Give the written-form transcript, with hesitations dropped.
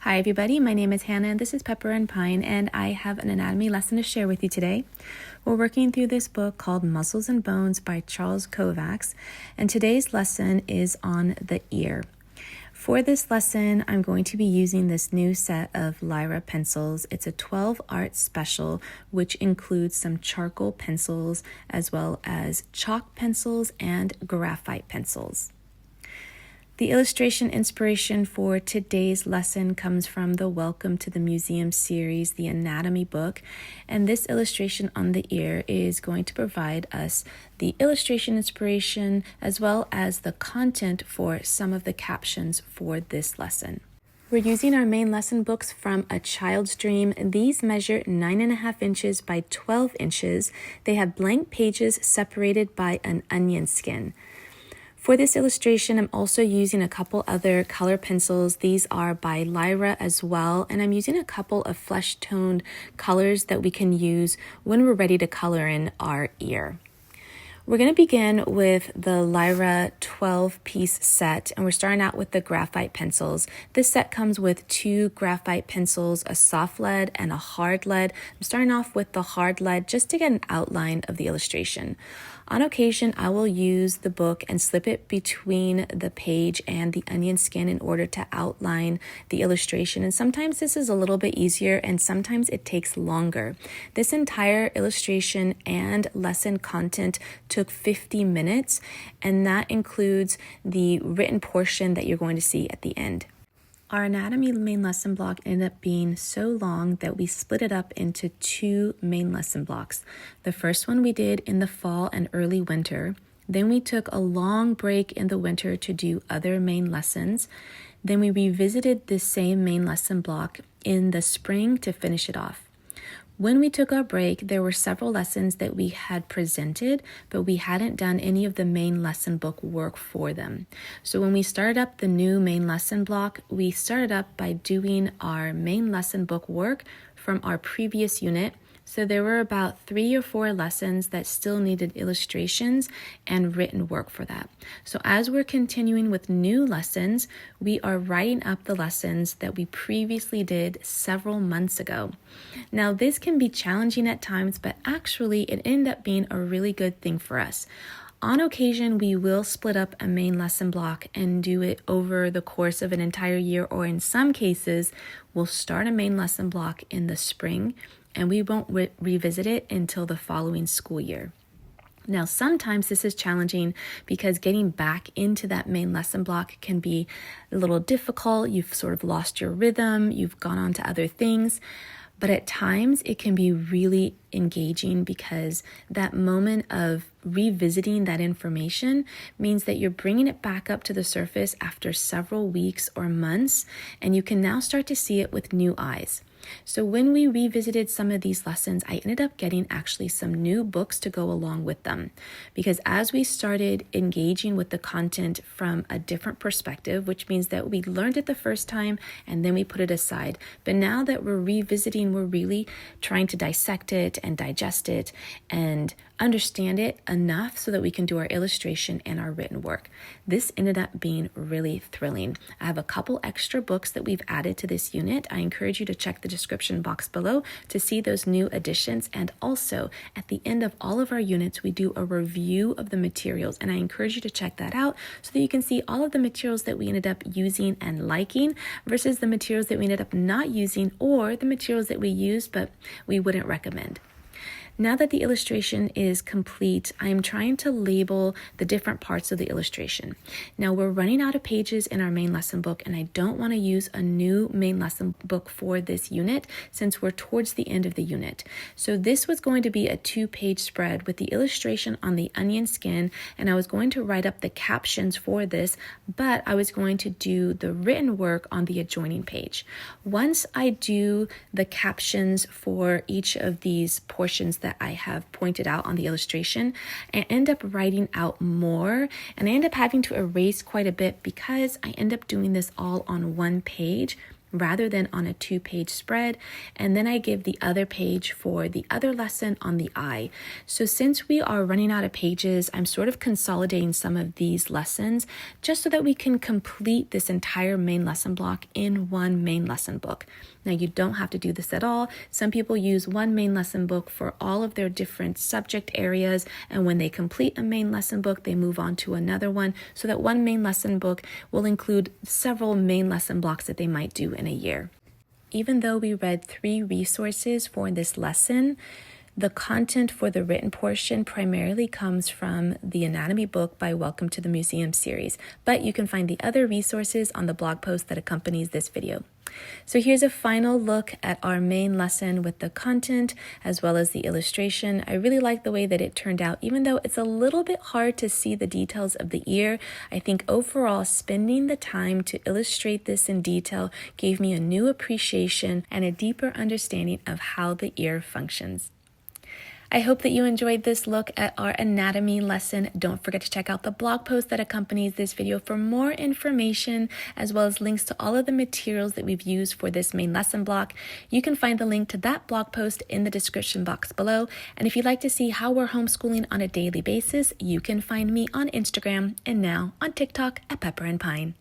Hi everybody, my name is Hannah and this is Pepper and Pine, and I have an anatomy lesson to share with you today. We're working through this book called Muscles and Bones by Charles Kovacs, and today's lesson is on the ear. For this lesson, I'm going to be using this new set of Lyra pencils. It's a 12 art special, which includes some charcoal pencils as well as chalk pencils and graphite pencils. The illustration inspiration for today's lesson comes from the Welcome to the Museum series, the anatomy book, and this illustration on the ear is going to provide us the illustration inspiration as well as the content for some of the captions for this lesson. We're using our main lesson books from A Child's Dream. These measure 9.5 inches by 12 inches. They have blank pages separated by an onion skin. For this illustration, I'm also using a couple other color pencils. These are by Lyra as well, and I'm using a couple of flesh-toned colors that we can use when we're ready to color in our ear. We're going to begin with the Lyra 12-piece set, and we're starting out with the graphite pencils. This set comes with 2 graphite pencils, a soft lead and a hard lead. I'm starting off with the hard lead just to get an outline of the illustration. On occasion, I will use the book and slip it between the page and the onion skin in order to outline the illustration. And sometimes this is a little bit easier and sometimes it takes longer. This entire illustration and lesson content took 50 minutes, and that includes the written portion that you're going to see at the end. Our anatomy main lesson block ended up being so long that we split it up into 2 main lesson blocks. The first one we did in the fall and early winter. Then we took a long break in the winter to do other main lessons. Then we revisited this same main lesson block in the spring to finish it off. When we took our break, there were several lessons that we had presented, but we hadn't done any of the main lesson book work for them. So when we started up the new main lesson block, we started up by doing our main lesson book work from our previous unit. So there were about 3 or 4 lessons that still needed illustrations and written work for that. So as we're continuing with new lessons, we are writing up the lessons that we previously did several months ago. Now this can be challenging at times, but actually it ended up being a really good thing for us. On occasion, we will split up a main lesson block and do it over the course of an entire year, or in some cases, we'll start a main lesson block in the spring and we won't revisit it until the following school year. Now, sometimes this is challenging because getting back into that main lesson block can be a little difficult. You've sort of lost your rhythm, you've gone on to other things. But at times it can be really engaging because that moment of revisiting that information means that you're bringing it back up to the surface after several weeks or months, and you can now start to see it with new eyes. So when we revisited some of these lessons, I ended up getting actually some new books to go along with them, because as we started engaging with the content from a different perspective, which means that we learned it the first time and then we put it aside. But now that we're revisiting, we're really trying to dissect it and digest it and understand it enough so that we can do our illustration and our written work. This ended up being really thrilling. I have a couple extra books that we've added to this unit. I encourage you to check the description box below to see those new additions. And also at the end of all of our units, we do a review of the materials, and I encourage you to check that out so that you can see all of the materials that we ended up using and liking versus the materials that we ended up not using, or the materials that we used but we wouldn't recommend. Now that the illustration is complete, I'm trying to label the different parts of the illustration. Now we're running out of pages in our main lesson book, and I don't want to use a new main lesson book for this unit since we're towards the end of the unit. So this was going to be a 2-page spread with the illustration on the onion skin, and I was going to write up the captions for this, but I was going to do the written work on the adjoining page. Once I do the captions for each of these portions that I have pointed out on the illustration, I end up writing out more, and I end up having to erase quite a bit because I end up doing this all on one page rather than on a 2-page spread. And then I give the other page for the other lesson on the eye. So since we are running out of pages, I'm sort of consolidating some of these lessons just so that we can complete this entire main lesson block in one main lesson book. Now, you don't have to do this at all. Some people use one main lesson book for all of their different subject areas, and when they complete a main lesson book, they move on to another one, so that one main lesson book will include several main lesson blocks that they might do in a year. Even though we read 3 resources for this lesson, the content for the written portion primarily comes from the anatomy book by Welcome to the Museum series, but you can find the other resources on the blog post that accompanies this video. So here's a final look at our main lesson with the content as well as the illustration. I really like the way that it turned out, even though it's a little bit hard to see the details of the ear. I think overall, spending the time to illustrate this in detail gave me a new appreciation and a deeper understanding of how the ear functions. I hope that you enjoyed this look at our anatomy lesson. Don't forget to check out the blog post that accompanies this video for more information, as well as links to all of the materials that we've used for this main lesson block. You can find the link to that blog post in the description box below. And if you'd like to see how we're homeschooling on a daily basis, you can find me on Instagram and now on TikTok at Pepper and Pine.